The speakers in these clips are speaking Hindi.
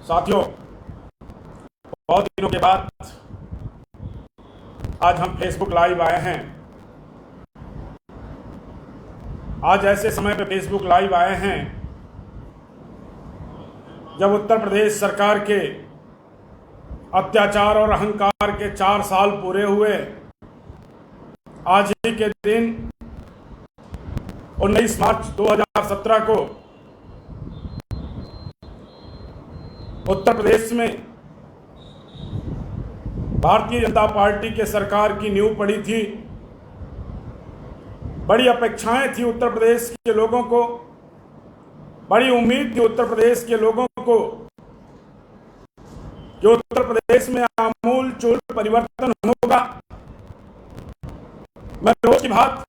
साथियों, बहुत दिनों के बाद आज हम फेसबुक लाइव आए हैं। आज ऐसे समय पे फेसबुक लाइव आए हैं जब उत्तर प्रदेश सरकार के अत्याचार और अहंकार के 4 साल पूरे हुए। आज ही के दिन 19 मार्च 2017 को उत्तर प्रदेश में भारतीय जनता पार्टी के सरकार की नींव पड़ी थी। बड़ी अपेक्षाएं थी उत्तर प्रदेश के लोगों को, बड़ी उम्मीद थी उत्तर प्रदेश के लोगों को कि उत्तर प्रदेश में आमूल चूल परिवर्तन होगा। मैं रोज की बात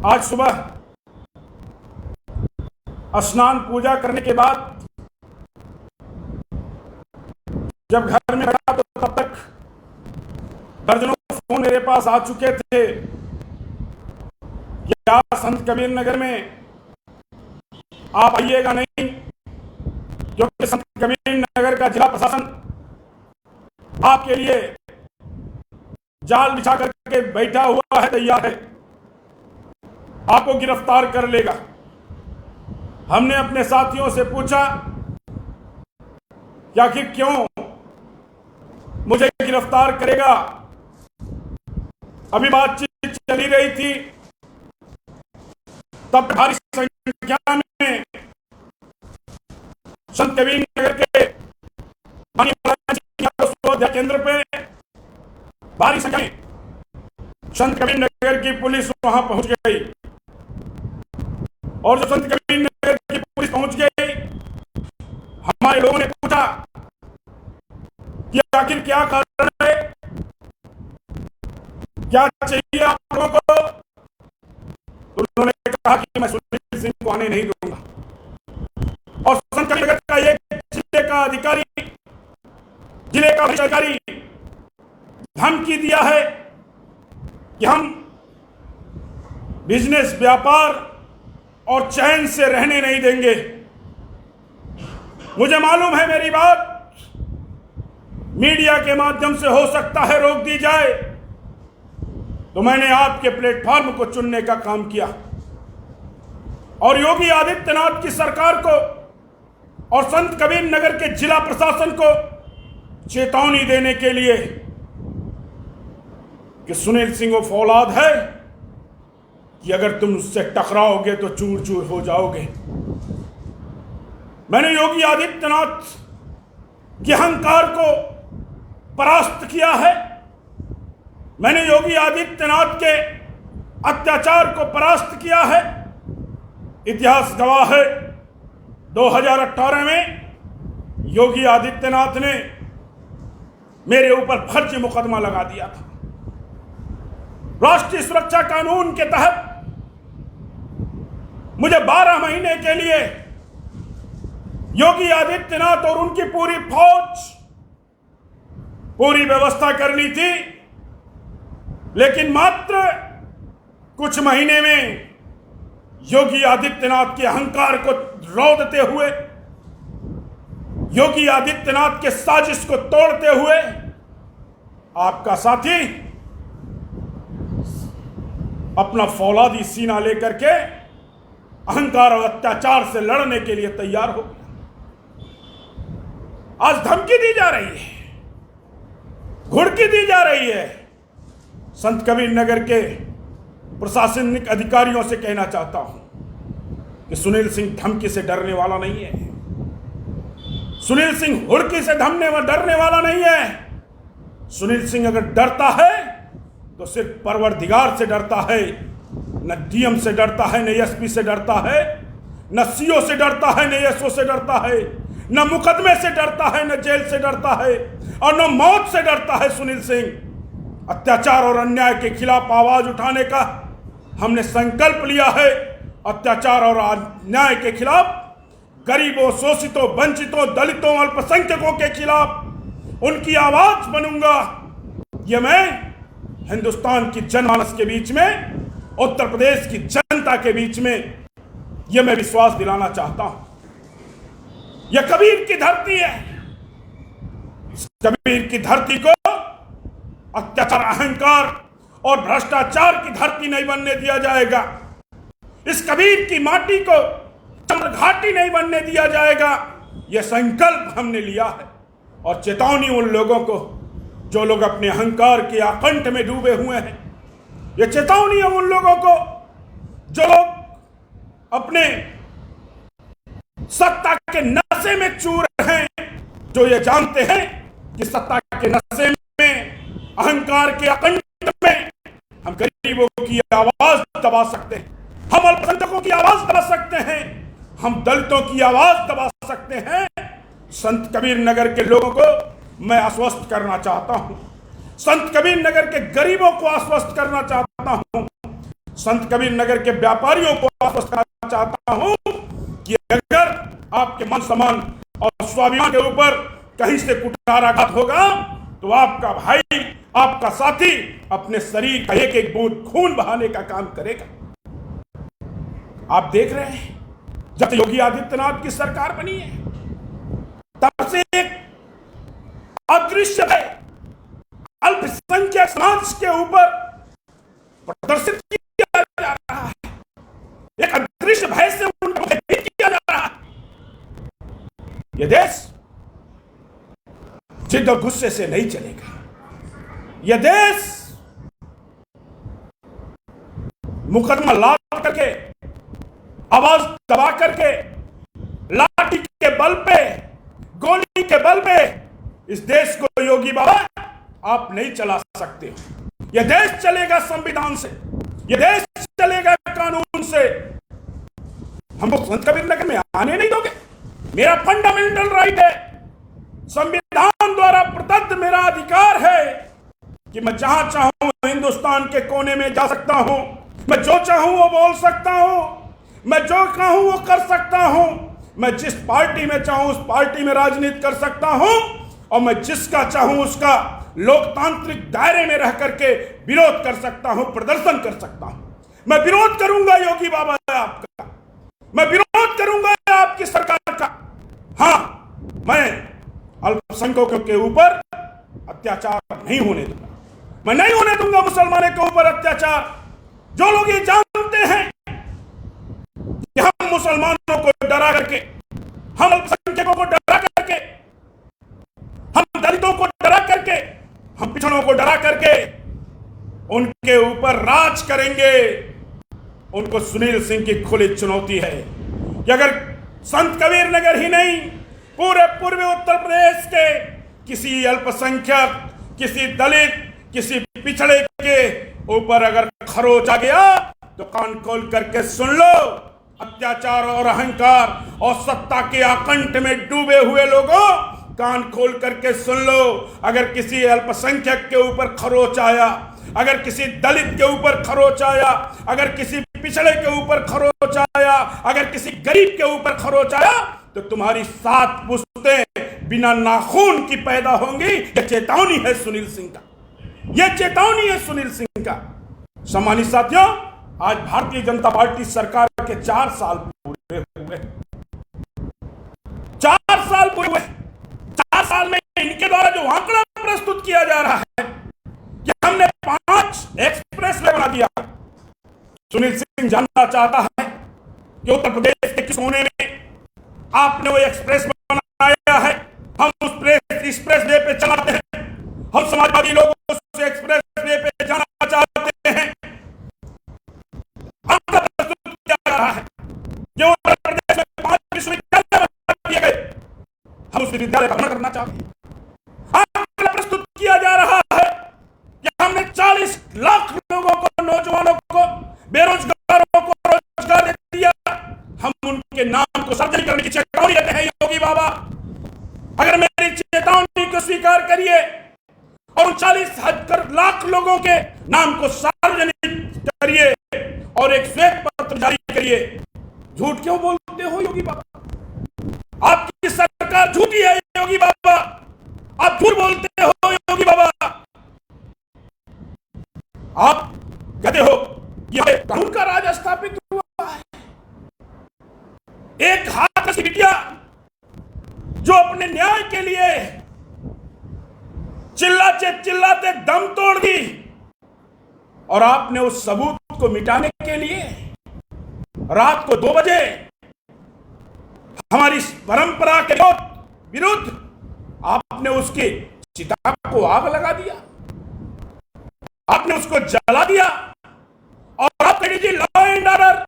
आज सुबह स्नान पूजा करने के बाद जब घर में गया तो तब तक दर्जनों फोन मेरे पास आ चुके थे कि आप संत कबीर नगर में आप आइएगा नहीं, क्योंकि संत कबीर नगर का जिला प्रशासन आपके लिए जाल बिछा करके बैठा हुआ है, तैयार है, आपको गिरफ्तार कर लेगा। हमने अपने साथियों से पूछा कि आखिर क्यों मुझे गिरफ्तार करेगा। अभी बातचीत चली रही थी, तब भारी संख्या में संत कबीर नगर के केंद्र पे भारी संख्या में संत कबीर नगर की पुलिस वहां पहुंच गई। और जब संत कबीर नगर की पुलिस पहुंच गई, हमारे लोगों ने पूछा कि आखिर क्या कारण है, क्या चाहिए आप लोगों को। तो उन्होंने कहा कि मैं सुनील सिंह को आने नहीं दूंगा। और संत कबीर नगर का एक जिले का अधिकारी, जिले का अधिकारी धमकी दिया है कि हम बिजनेस व्यापार और चैन से रहने नहीं देंगे। मुझे मालूम है मेरी बात मीडिया के माध्यम से हो सकता है रोक दी जाए, तो मैंने आपके प्लेटफॉर्म को चुनने का काम किया और योगी आदित्यनाथ की सरकार को और संत कबीर नगर के जिला प्रशासन को चेतावनी देने के लिए कि सुनील सिंह वो फौलाद है कि अगर तुम उससे टकराओगे तो चूर चूर हो जाओगे। मैंने योगी आदित्यनाथ के अहंकार को परास्त किया है, मैंने योगी आदित्यनाथ के अत्याचार को परास्त किया है। इतिहास गवाह है, 2018 में योगी आदित्यनाथ ने मेरे ऊपर फर्जी मुकदमा लगा दिया था। राष्ट्रीय सुरक्षा कानून के तहत मुझे 12 महीने के लिए योगी आदित्यनाथ और उनकी पूरी फौज पूरी व्यवस्था करनी थी, लेकिन मात्र कुछ महीने में योगी आदित्यनाथ के अहंकार को रौंदते हुए, योगी आदित्यनाथ के साजिश को तोड़ते हुए आपका साथी अपना फौलादी सीना लेकर के अहंकार और अत्याचार से लड़ने के लिए तैयार हो गया। आज धमकी दी जा रही है, घुड़की दी जा रही है। संत कबीर नगर के प्रशासनिक अधिकारियों से कहना चाहता हूं कि सुनील सिंह धमकी से डरने वाला नहीं है, सुनील सिंह हुड़की से डरने वाला नहीं है। सुनील सिंह अगर डरता है तो सिर्फ परवरदिगार से डरता है, न डीएम से डरता है, न एसपी से डरता है, न सीओ से डरता है, न एसओ से डरता है, न मुकदमे से डरता है, न जेल से डरता है और न मौत से डरता है। सुनील सिंह अत्याचार और अन्याय के खिलाफ आवाज उठाने का हमने संकल्प लिया है। अत्याचार और अन्याय के खिलाफ, गरीबों, शोषितों, वंचितों, दलितों, अल्पसंख्यकों के खिलाफ उनकी आवाज बनूंगा। ये मैं हिंदुस्तान की जनमानस के बीच में, उत्तर प्रदेश की जनता के बीच में, ये मैं विश्वास दिलाना चाहता हूं। यह कबीर की धरती है। इस कबीर की धरती को अत्याचार, अहंकार और भ्रष्टाचार की धरती नहीं बनने दिया जाएगा। इस कबीर की माटी को घाटी नहीं बनने दिया जाएगा। यह संकल्प हमने लिया है और चेतावनी उन लोगों को जो लोग अपने अहंकार के आकंठ में डूबे हुए हैं। यह चेतावनी है उन लोगों को जो लोग अपने सत्ता के नशे में चूर हैं, जो ये जानते हैं कि सत्ता के नशे में, अहंकार के आकंठ में हम गरीबों की आवाज दबा सकते हैं, हम अल्पसंख्यकों की आवाज दबा सकते हैं, हम दलितों की आवाज दबा सकते हैं। संत कबीर नगर के लोगों को मैं आश्वस्त करना चाहता हूं, संत कबीर नगर के गरीबों को आश्वस्त करना चाहता हूं, संत कबीर नगर के व्यापारियों को आश्वस्त करना चाहता हूं कि अगर आपके मान सम्मान और स्वाभिमान के ऊपर कहीं से कुठाराघात होगा तो आपका भाई, आपका साथी अपने शरीर का एक एक बूंद खून बहाने का काम करेगा। आप देख रहे हैं, जब योगी आदित्यनाथ की सरकार बनी है तब से एक अदृश्य भय अल्पसंख्यक समाज के ऊपर प्रदर्शित किया जा रहा है। एक अदृश्य भय से उनको भयभीत किया जा रहा है। यह देश जिद और गुस्से से नहीं चलेगा। यह देश मुकदमा लाद करके, आवाज दबा करके, लाठी के बल पे, गोली के बल पे इस देश को योगी बाबा आप नहीं चला सकते हो। यह देश चलेगा संविधान से, यह देश चलेगा कानून से। हमको संत कबीर नगर में आने नहीं दोगे। मेरा फंडामेंटल राइट है, संविधान द्वारा प्रदत्त मेरा अधिकार है कि मैं जहां चाहूं हिंदुस्तान के कोने में जा सकता हूं, मैं जो चाहूं वो बोल सकता हूं, मैं जो चाहूं वो कर सकता हूं, मैं जिस पार्टी में चाहूं उस पार्टी में राजनीति कर सकता हूं और मैं जिसका चाहूं उसका लोकतांत्रिक दायरे में रह करके विरोध कर सकता हूं, प्रदर्शन कर सकता हूं। मैं विरोध करूंगा योगी बाबा आपका, मैं विरोध करूंगा आपकी सरकार का। हां, मैं अल्पसंख्यकों के ऊपर अत्याचार नहीं होने दूंगा, मैं नहीं होने दूंगा मुसलमानों के ऊपर अत्याचार। जो लोग ये जानते हैं कि हम मुसलमानों को डरा करके, हम अल्पसंख्यकों को डरा करके, हम दलितों को डरा करके, हम पिछड़ों को डरा करके उनके ऊपर राज करेंगे, उनको सुनील सिंह की खुली चुनौती है कि अगर संत कबीर नगर ही नहीं पूरे पूर्वी उत्तर प्रदेश के किसी अल्पसंख्यक, किसी दलित, किसी पिछड़े के ऊपर अगर खरोच आ गया तो कान खोल करके सुन लो। अत्याचार और अहंकार और सत्ता के आकंठ में डूबे हुए लोगों, कान खोल करके सुन लो। अगर किसी अल्पसंख्यक के ऊपर खरोच आया, अगर किसी दलित के ऊपर खरोच आया, अगर किसी पिछड़े के ऊपर खरोच आया, अगर किसी गरीब के ऊपर खरोच आया तो तुम्हारी 7 पुश्तें बिना नाखून की पैदा होंगी। यह चेतावनी है सुनील सिंह का, यह चेतावनी है सुनील सिंह का। सम्मानित साथियों, आज भारतीय जनता पार्टी सरकार के 4 साल पूरे हुए, 4 साल पूरे हुए। 4 साल में इनके द्वारा जो आंकड़ा प्रस्तुत किया जा रहा है कि हमने 5 एक्सप्रेस वे बना दिया। सुनील सिंह जानना चाहता है कि उत्तर प्रदेश के किस कोने में आपने वो एक्सप्रेस बनाया है। हम उस एक्सप्रेस वे पे चलाते हैं, हम समाजवादी लोग उस एक्सप्रेस वे पे जाना चाहते हैं। आंकड़ा प्रस्तुत किया जा रहा है जो उत्तर प्रदेश में 5 विश्वविद्यालय बना दिए गए, हम उस विद्यालय का भ्रमण करना चाहते हैं। आंकड़ा प्रस्तुत किया जा रहा है कि हमने 40 लाख लोगों को, नौजवानों को, बेरोजगारों को रोजगार दे दिया। हम उनके नाम को सार्वजनिक करने की चेतावनी देते हैं योगी बाबा। अगर मेरी चेतावनी को स्वीकार करिए और 40 लाख लोगों के नाम को सार्वजनिक करिए और एक श्वेत पत्र जारी करिए। झूठ क्यों बोलते हो योगी बाबा? आपकी सरकार झूठी है योगी बाबा, आप झूठ बोलते हो योगी बाबा। आप कहते हो यह कानून का राज स्थापित हुआ है। एक हाथ की बिटिया जो अपने न्याय के लिए चिल्लाते दम तोड़ दी, और आपने उस सबूत को मिटाने के लिए रात को 2 बजे हमारी परंपरा के विरुद्ध आपने उसके चिता को आग लगा दिया, आपने उसको जला दिया। और आप ADG law and order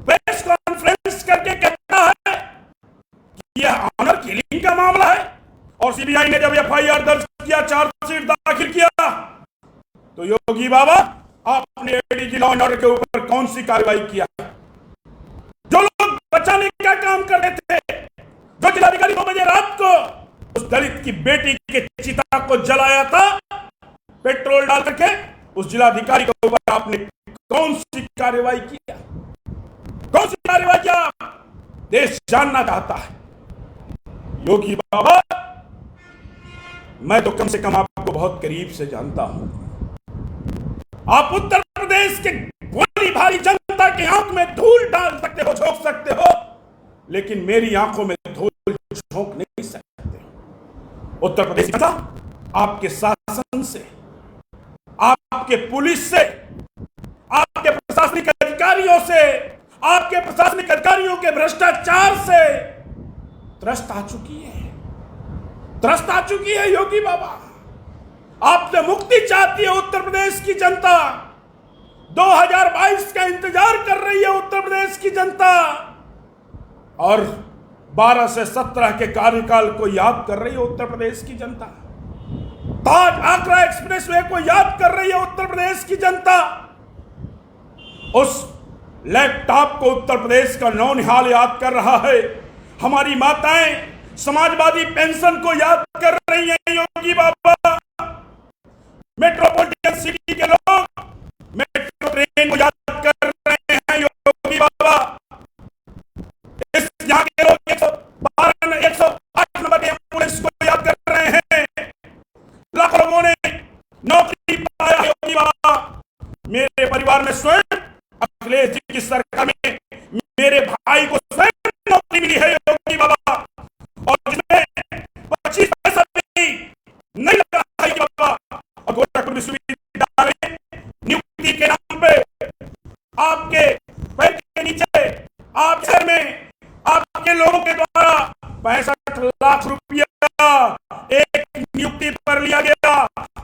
press conference करके कहता है कि यह ऑनर किलिंग का मामला है। और सीबीआई ने जब एफआईआर दर्ज किया, चार्जशीट दाखिल किया, तो योगी बाबा आपने एडीजी लॉ एंड ऑर्डर के ऊपर कौन सी कार्रवाई किया? जो लोग बचाने का काम कर रहे थे, जो जिलाधिकारी 2 बजे रात को उस दलित की बेटी के चिता को जलाया था पेट्रोल डाल करके, उस जिलाधिकारी के ऊपर आपने कौन सी कार्रवाई किया? कौन सी कार्रवाई किया? देश जानना चाहता है। योगी बाबा, मैं तो कम से कम आपको बहुत करीब से जानता हूं। आप उत्तर प्रदेश के भोली भारी जनता की आंख में धूल डाल सकते हो, झोंक सकते हो, लेकिन मेरी आंखों में धूल झोंक नहीं सकते। उत्तर प्रदेश की जनता आपके शासन से, आपके पुलिस से, आपके प्रशासनिक अधिकारियों से, आपके प्रशासनिक अधिकारियों के भ्रष्टाचार से त्रस्त आ चुकी है, त्रस्त आ चुकी है। योगी बाबा, आपसे मुक्ति चाहती है उत्तर प्रदेश की जनता। 2022 का इंतजार कर रही है उत्तर प्रदेश की जनता, और 12 से 17 के कार्यकाल को याद कर रही है उत्तर प्रदेश की जनता। ताज आगरा एक्सप्रेसवे को याद कर रही है उत्तर प्रदेश की जनता। उस लैपटॉप को उत्तर प्रदेश का नौनिहाल याद कर रहा है। हमारी माताएं समाजवादी पेंशन को याद कर रही हैं योगी बाबा। मेट्रोपॉलिटन सिटी के लोग मेट्रो ट्रेन को याद कर रहे हैं योगी बाबा। इस यहाँ के लोग 108 नंबर एम्बुलेंस को याद कर रहे हैं। लाखों लोगों ने नौकरी पाया योगी बाबा। मेरे परिवार में स्वयं अखिलेश जी की सरकार में मेरे भाई को स्वयं नौकरी मिली है योगी बाबा, और जिसमें 25 पैसा भी नहीं लगा है बाबा। और गोरखपुर विश्वविद्यालय में नियुक्ति के नाम पे आपके पैर के नीचे, आप शहर में आपके लोगों के द्वारा 65 लाख रुपया एक नियुक्ति पर लिया गया,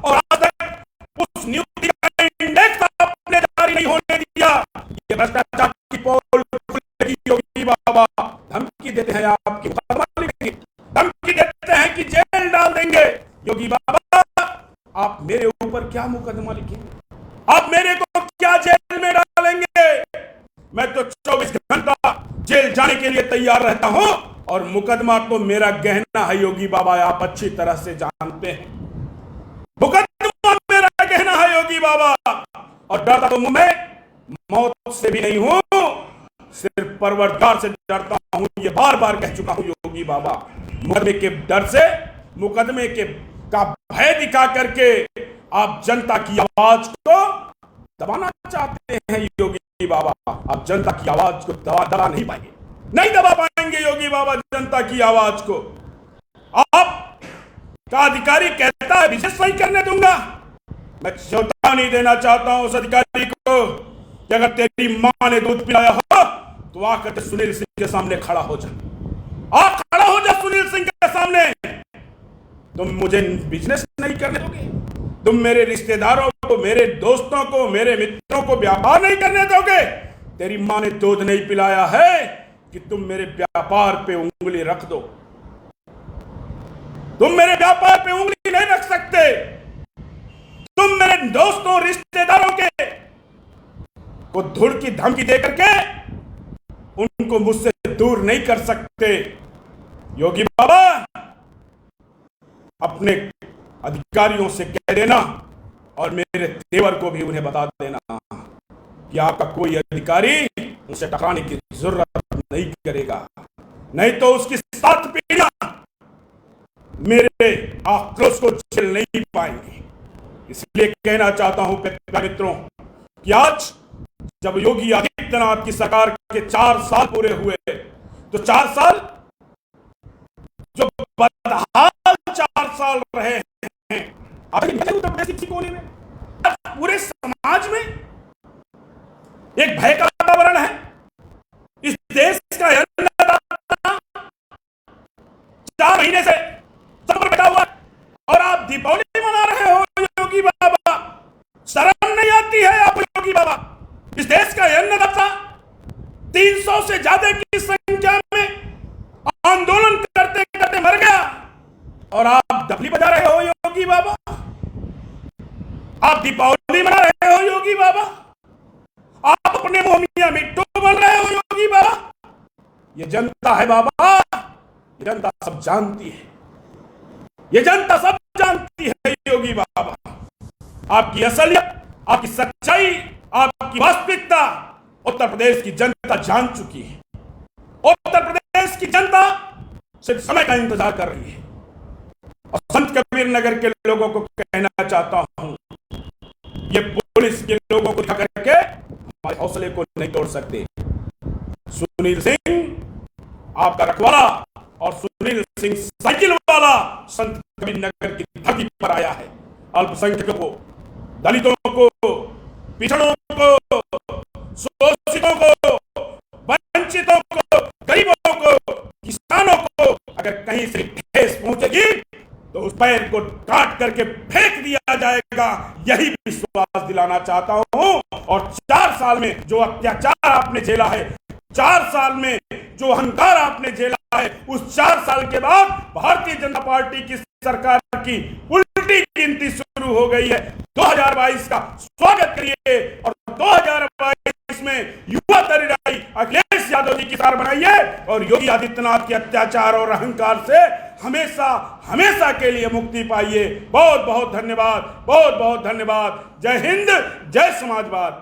और आज तक उस नियुक्ति का इंडेक्स आपने जारी नहीं होने दिया। ये भ्रष्टाचार की पोल खुलेगी योगी बाबा। धमकी देते हैं आपकी धमकी देते हैं कि जेल डाल देंगे। योगी बाबा, आप मेरे ऊपर क्या मुकदमा लिखेंगे? आप मेरे को क्या जेल में डालेंगे? मैं तो 24 घंटा जेल जाने के लिए तैयार रहता हूं, और मुकदमा तो मेरा गहना है योगी बाबा, आप अच्छी तरह से जानते हैं। मुकदमा मेरा गहना है योगी बाबा, और डरता तो मैं मौत से भी नहीं हूं, सिर्फ परवरदिगार से डरता हूं। ये बार बार कह चुका हूं योगी बाबा। मुकदमे के डर से, मुकदमे के का भय दिखा करके आप जनता की आवाज को दबाना चाहते हैं योगी बाबा। आप जनता की आवाज को दबा नहीं पाएंगे, नहीं दबा पाएंगे योगी बाबा जनता की आवाज को। आप का अधिकारी कहता है विशेष नहीं करने दूंगा। मैं चेतावनी देना चाहता हूं उस अधिकारी को कि अगर तेरी मां ने दूध पिलाया हो तो आकर सुनील सिंह के सामने खड़ा हो जा। आप खड़ा हो जा सुनील सिंह के सामने। तुम मुझे बिजनेस नहीं करने दोगे, तुम मेरे रिश्तेदारों को, मेरे दोस्तों को, मेरे मित्रों को व्यापार नहीं करने दोगे। तेरी मां ने दूध नहीं पिलाया है कि तुम मेरे व्यापार पे उंगली रख दो। तुम मेरे व्यापार पे उंगली नहीं रख सकते। तुम मेरे दोस्तों, रिश्तेदारों के को धुड़ की धमकी दे करके उनको मुझसे दूर नहीं कर सकते। योगी बाबा, अपने अधिकारियों से कह देना, और मेरे तेवर को भी उन्हें बता देना कि आपका कोई अधिकारी उनसे टकराने की जरूरत नहीं करेगा, नहीं तो उसकी 7 पीढ़ियां मेरे आक्रोश को झेल नहीं पाएंगे। इसलिए कहना चाहता हूं मित्रों कि आज जब योगी आदित्यनाथ की सरकार के 4 साल पूरे हुए, तो 4 साल जो बदहाल 4 साल रहे हैं, उत्तर प्रदेश की कोने में, पूरे समाज में एक भय का वातावरण है। इस देश का अन्नदाता 4 महीने से सब पर बैठा हुआ और आप दीपावली मना रहे हो योगी बाबा। शर्म नहीं आती है आप योगी बाबा? इस देश का अन्नदाता 300 से ज्यादा की संख्या में आंदोलन करते करते मर गया और आप डफली बजा रहे हो योगी बाबा। आप दीपावली मना रहे हो योगी बाबा। आप अपने मुंह मियां मिट्टू बन रहे हो योगी बाबा। ये जनता है बाबा, ये जनता सब जानती है, ये जनता सब जानती है योगी बाबा। आपकी असलियत, आपकी सच्चाई, आपकी वास्तविकता उत्तर प्रदेश की जनता जान चुकी है। उत्तर प्रदेश की जनता सिर्फ समय का इंतजार कर रही है। और संत कबीर नगर के लोगों को कहना चाहता हूं, ये पुलिस के लोगों को करके हमारे हौसले को नहीं तोड़ सकते। सुनील सिंह आपका रखवाला और सुनील सिंह साइकिल वाला संत कबीर नगर की धरती पर आया है। अल्पसंख्यकों को, दलितों को, पिछड़ों को, शोषितों को, वंचितों को, गरीबों को, किसानों को अगर कहीं से ठेस पहुंचेगी तो उस पैर को काट करके फेंक दिया जाएगा, यही विश्वास दिलाना चाहता हूं। और 4 साल में जो अत्याचार आपने झेला है, 4 साल में जो अहंकार आपने झेला है, उस 4 साल के बाद भारतीय जनता पार्टी की सरकार की उल्टी गिनती शुरू हो गई है। 2022 का स्वागत करिए और 2022 में युवा तरीराई अखिलेश यादव जी की सरकार बनाइए और योगी आदित्यनाथ के अत्याचार और अहंकार से हमेशा हमेशा के लिए मुक्ति पाइए। बहुत बहुत धन्यवाद, बहुत बहुत धन्यवाद। जय हिंद, जय समाजवाद।